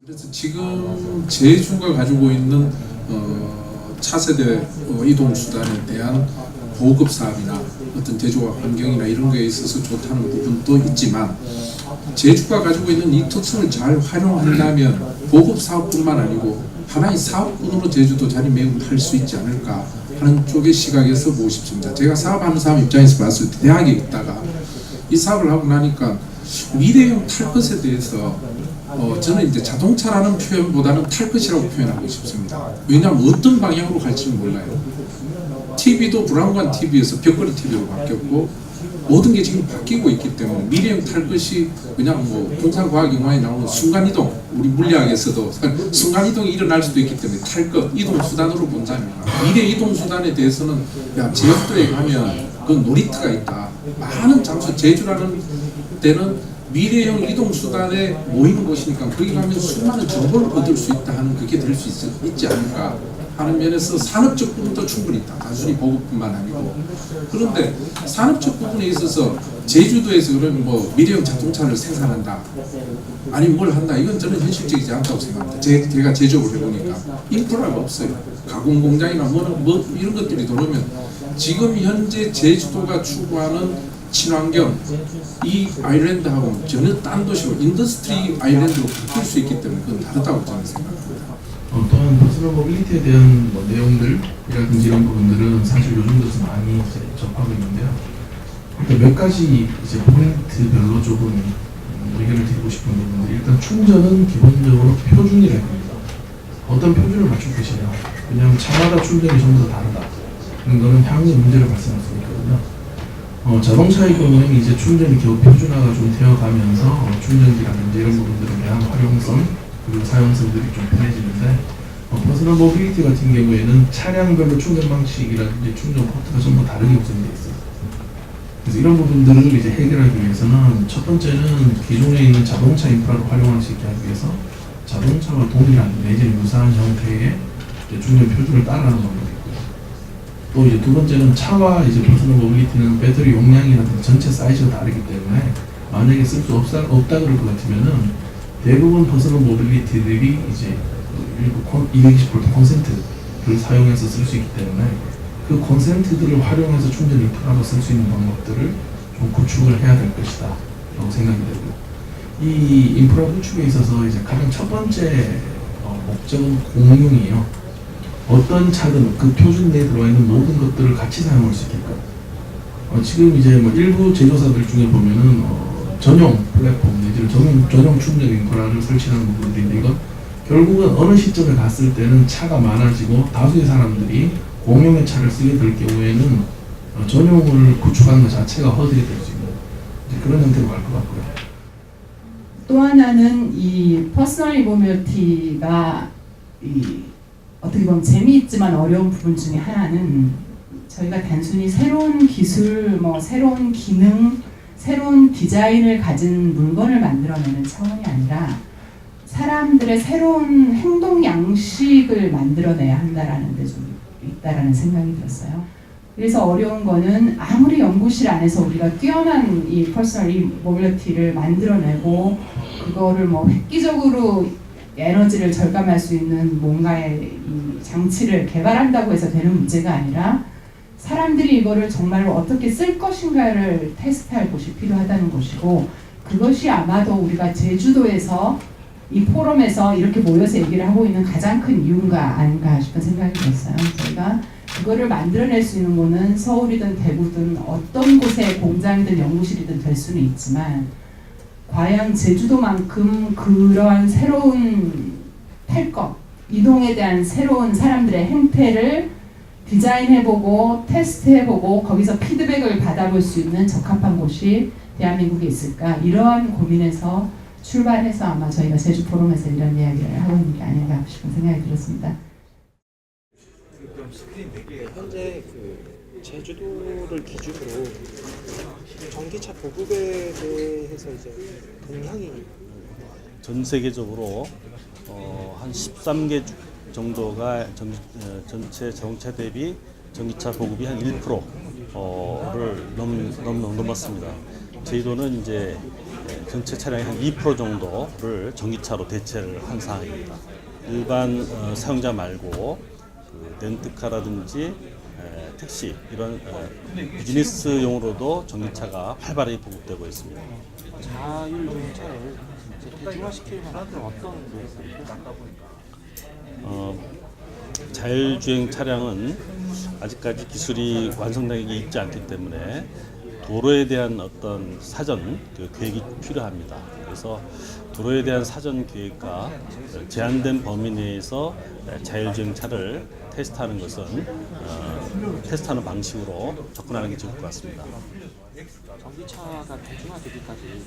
그래서 지금 제주가 가지고 있는 차세대 이동 수단에 대한 보급 사업이나 어떤 제조업 환경이나 이런 거에 있어서 좋다는 부분도 있지만, 제주가 가지고 있는 이 특성을 잘 활용한다면 보급 사업뿐만 아니고 하나의 사업군으로 제주도 자리매김할 수 있지 않을까 하는 쪽의 시각에서 보고 싶습니다. 제가 사업하는 사람 입장에서 봤을 때 대학에 있다가 이 사업을 하고 나니까 미래형 탈 것에 대해서 저는 이제 자동차라는 표현보다는 탈 것이라고 표현하고 싶습니다. 왜냐하면 어떤 방향으로 갈지는 몰라요. TV도 브라운관 TV에서 벽걸이 TV로 바뀌었고 모든 게 지금 바뀌고 있기 때문에 미래형 탈 것이 그냥 공상과학 영화에 나오는 순간이동, 우리 물리학에서도 순간이동이 일어날 수도 있기 때문에 탈 것, 이동수단으로 본다면 미래 이동수단에 대해서는 제주도에 가면 그 놀이터가 있다. 많은 장소, 제주라는 데는 미래형 이동수단에 모이는 곳이니까 거기 가면 수많은 정보를 얻을 수 있다 하는, 그게 될 수 있지 않을까 하는 면에서 산업적 부분도 충분히 있다. 단순히 보급뿐만 아니고. 그런데 산업적 부분에 있어서 제주도에서 그러면 미래형 자동차를 생산한다, 아니면 뭘 한다, 이건 저는 현실적이지 않다고 생각합니다. 제가 제조업을 해보니까 인프라가 없어요. 가공 공장이나 이런 것들이 들어오면 지금 현재 제주도가 추구하는 친환경, 이 아일랜드하고 전혀 딴 도시로 인더스트리 아일랜드로 바뀔 수 있기 때문에 그건 다르다고 저는 생각합니다. 또한 퍼스널 모빌리티에 대한 내용들이라든지 이런 부분들은 사실 요즘 들어서 많이 이제 접하고 있는데요. 일단 몇 가지 이제 포인트별로 조금 의견을 드리고 싶은 부분들. 일단 충전은 기본적으로 표준이라고 합니다. 어떤 표준을 맞출 것이냐, 그냥 차마다 충전이 전부 다 다르다. 그런 거는 향후에 문제를 발생할 수 있거든요. 자동차의 경우에는 이제 충전이 겨우 표준화가 좀 되어가면서 충전기라든지 이런 부분들에 대한 활용성 그리고 사용성들이 좀 편해지는데, 퍼스널 모빌리티 같은 경우에는 차량별로 충전 방식이라든지 충전 포트가 전부 다르게 구성되어 있어요. 그래서 이런 부분들을 이제 해결하기 위해서는 첫 번째는 기존에 있는 자동차 인프라를 활용할 수 있게 하기 위해서 자동차와 동일한 내지는 유사한 형태의 충전 표준을 따라가는 방법이 있고요. 또 이제 두 번째는 차와 이제 퍼스널 모빌리티는 배터리 용량이라든지 전체 사이즈가 다르기 때문에 만약에 쓸 수 없다 그럴 것 같으면은 대부분 퍼스널 모빌리티들이 이제 일부 220V 콘센트를 사용해서 쓸 수 있기 때문에 그 콘센트들을 활용해서 충전 인프라로 쓸 수 있는 방법들을 좀 구축을 해야 될 것이다 라고 생각이 되고요. 이 인프라 구축에 있어서 이제 가장 첫 번째 목적은 공용이에요. 어떤 차든 그 표준 내에 들어와 있는 모든 것들을 같이 사용할 수 있게끔. 지금 이제 일부 제조사들 중에 보면은 전용 플랫폼 내지는 전용 충전 인프라를 설치하는 부분들인데, 이건 결국은 어느 시점에 갔을 때는 차가 많아지고 다수의 사람들이 공용의 차를 쓰게 될 경우에는 전용을 구축하는 것 자체가 허들이 될 수 있는 그런 형태로 갈 것 같고요. 또 하나는 이 퍼스널 모빌리티가 어떻게 보면 재미있지만 어려운 부분 중에 하나는, 저희가 단순히 새로운 기술, 새로운 기능, 새로운 디자인을 가진 물건을 만들어내는 차원이 아니라 사람들의 새로운 행동 양식을 만들어내야 한다라는 데 좀 있다라는 생각이 들었어요. 그래서 어려운 거는 아무리 연구실 안에서 우리가 뛰어난 이 퍼스널 모빌리티를 만들어내고 그거를 획기적으로 에너지를 절감할 수 있는 뭔가의 이 장치를 개발한다고 해서 되는 문제가 아니라 사람들이 이거를 정말로 어떻게 쓸 것인가를 테스트할 곳이 필요하다는 것이고, 그것이 아마도 우리가 제주도에서 이 포럼에서 이렇게 모여서 얘기를 하고 있는 가장 큰 이유가 아닌가 싶은 생각이 들었어요. 저희가 그거를 만들어낼 수 있는 곳은 서울이든 대구든 어떤 곳의 공장이든 연구실이든 될 수는 있지만, 과연 제주도만큼 그러한 새로운 탈 것, 이동에 대한 새로운 사람들의 행태를 디자인해보고 테스트해보고 거기서 피드백을 받아볼 수 있는 적합한 곳이 대한민국에 있을까, 이러한 고민에서 출발해서 아마 저희가 제주 포럼에서 이런 이야기를 하고 있는 게 아닌가 싶은 생각이 들었습니다. 현재 제주도를 기준으로 전기차 보급에 대해서 이제 동향이 전 세계적으로 한 13개 정도가 전체 자동차 대비 전기차 보급이 한 1%를 넘었습니다. 저희도는 이제 전체 차량의 한 2% 정도를 전기차로 대체를 한 상황입니다. 일반 사용자 말고 그 렌트카라든지 택시 이런 비즈니스용으로도 전기차가 활발히 보급되고 있습니다. 자율주행차를 이제 대중화시킬 만한 그런 어떤 노력들이 자율주행 차량은 아직까지 기술이 완성되어 있지 않기 때문에 도로에 대한 어떤 사전 계획이 필요합니다. 그래서 도로에 대한 사전 계획과 제한된 범위 내에서 자율주행 차를 테스트하는 것은 테스트하는 방식으로 접근하는 게 좋을 것 같습니다. 전기차가 대중화되기까지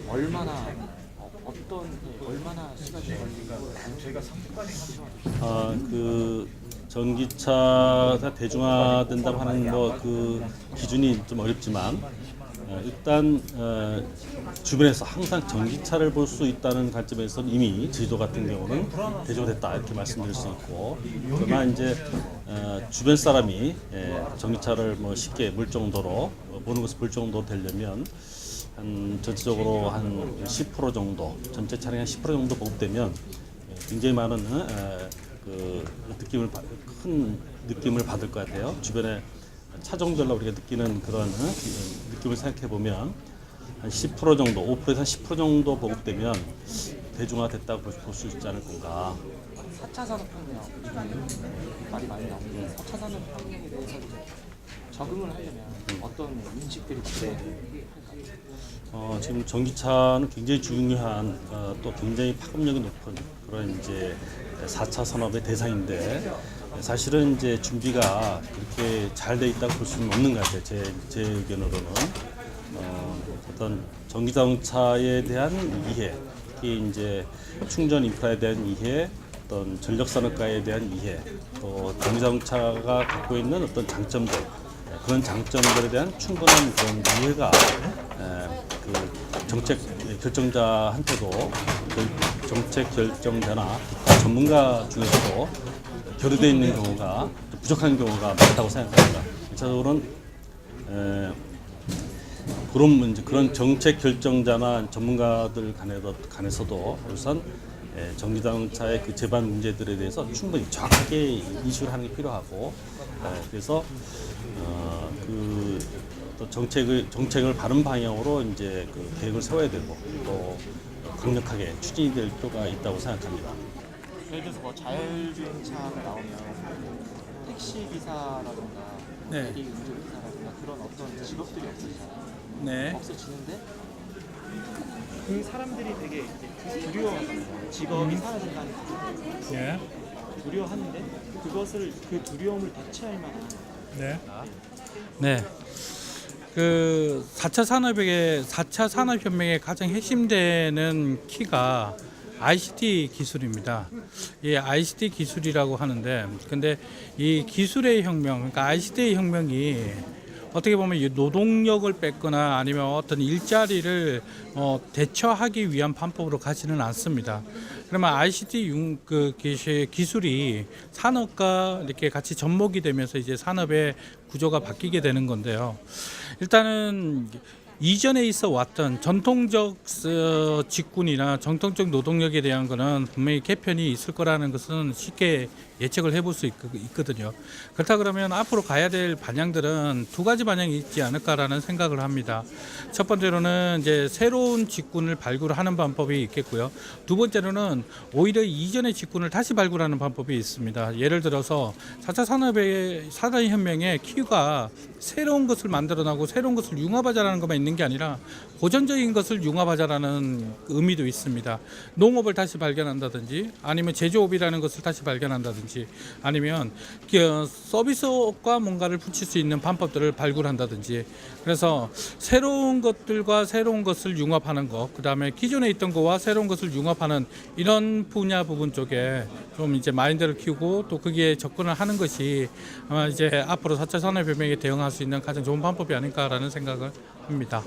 얼마나 시간이 걸리고 그 전기차가 대중화된다고 하는 그 기준이 좀 어렵지만 일단 주변에서 항상 전기차를 볼 수 있다는 관점에서는 이미 제주도 같은 경우는 대중화됐다 이렇게 말씀드릴 수 있고, 그러나 이제 주변 사람이 전기차를 뭐 쉽게 볼 정도로 보는 것을 볼 정도로 되려면 한 전체적으로 한 10% 정도, 전체 차량의 10% 정도 보급되면 굉장히 많은 그 큰 느낌을 받을 것 같아요. 주변에 차종별로 우리가 느끼는 그런 느낌을 생각해 보면 한 10% 정도, 5%에서 10% 정도 보급되면 대중화됐다고 볼 수 있지 않을 건가. 4차 산업혁명 말이 많이 나오는데 4차 산업혁명에 대해서 이제 적응을 하려면 어떤 인식들이 필요할까요? 지금 전기차는 굉장히 중요한 또 굉장히 파급력이 높은 그런 이제 4차 산업의 대상인데, 사실은 이제 준비가 그렇게 잘 돼 있다고 볼 수는 없는 것 같아요. 제 의견으로는 어떤 전기자동차에 대한 이해, 특히 이제 충전 인프라에 대한 이해, 어떤 전력 산업과에 대한 이해, 또 전기자동차가 갖고 있는 어떤 장점들, 그런 장점들에 대한 충분한 그런 이해가 그 정책 결정자한테도 정책 결정자나 전문가 중에서도 결여되어 있는 경우가 부족한 경우가 많다고 생각합니다. 1차적으로는 그런 문제, 그런 정책 결정자나 전문가들 간에서도 우선 전기자동차의 그 제반 문제들에 대해서 충분히 정확하게 인식을 하는 게 필요하고, 그래서 그 또 정책을 바른 방향으로 이제 그 계획을 세워야 되고 또 강력하게 추진이 될 필요가 있다고 생각합니다. 예를 들어서 뭐 자율주행차가 나오면 택시 기사라든가 네. 대리 운전기사라든가 그런 어떤 직업들이 없어지잖아요. 네. 없어지는데 그 사람들이 되게 이제 두려워하잖아요. 직업이 사라진다는 거. 예. 두려워하는데 그 두려움을 대체할 만한 네. 네. 그 4차 산업혁명의 가장 핵심되는 키가 ICT 기술입니다. 이 ICT 기술이라고 하는데, 근데 이 기술의 혁명, 그러니까 ICT의 혁명이 어떻게 보면 이 노동력을 뺏거나 아니면 어떤 일자리를 대처하기 위한 방법으로 가지는 않습니다. 그러면 ICT 기술이 산업과 이렇게 같이 접목이 되면서 이제 산업의 구조가 바뀌게 되는 건데요. 일단은 이전에 있어 왔던 전통적 직군이나 전통적 노동력에 대한 거는 분명히 개편이 있을 거라는 것은 쉽게 예측을 해볼 수 있거든요. 그렇다 그러면 앞으로 가야 될 방향들은 두 가지 방향이 있지 않을까라는 생각을 합니다. 첫 번째로는 이제 새로운 직군을 발굴하는 방법이 있겠고요. 두 번째로는 오히려 이전의 직군을 다시 발굴하는 방법이 있습니다. 예를 들어서 4차 산업혁명의 키가 새로운 것을 만들어나고 새로운 것을 융합하자라는 것만 있는 게 아니라 고전적인 것을 융합하자라는 의미도 있습니다. 농업을 다시 발견한다든지 아니면 제조업이라는 것을 다시 발견한다든지 아니면 서비스업과 뭔가를 붙일 수 있는 방법들을 발굴한다든지, 그래서 새로운 것들과 새로운 것을 융합하는 것, 그 다음에 기존에 있던 것과 새로운 것을 융합하는 이런 분야 부분 쪽에 좀 이제 마인드를 키우고 또 거기에 접근을 하는 것이 아마 이제 앞으로 4차 산업혁명에 대응할 수 있는 가장 좋은 방법이 아닐까라는 생각을 합니다.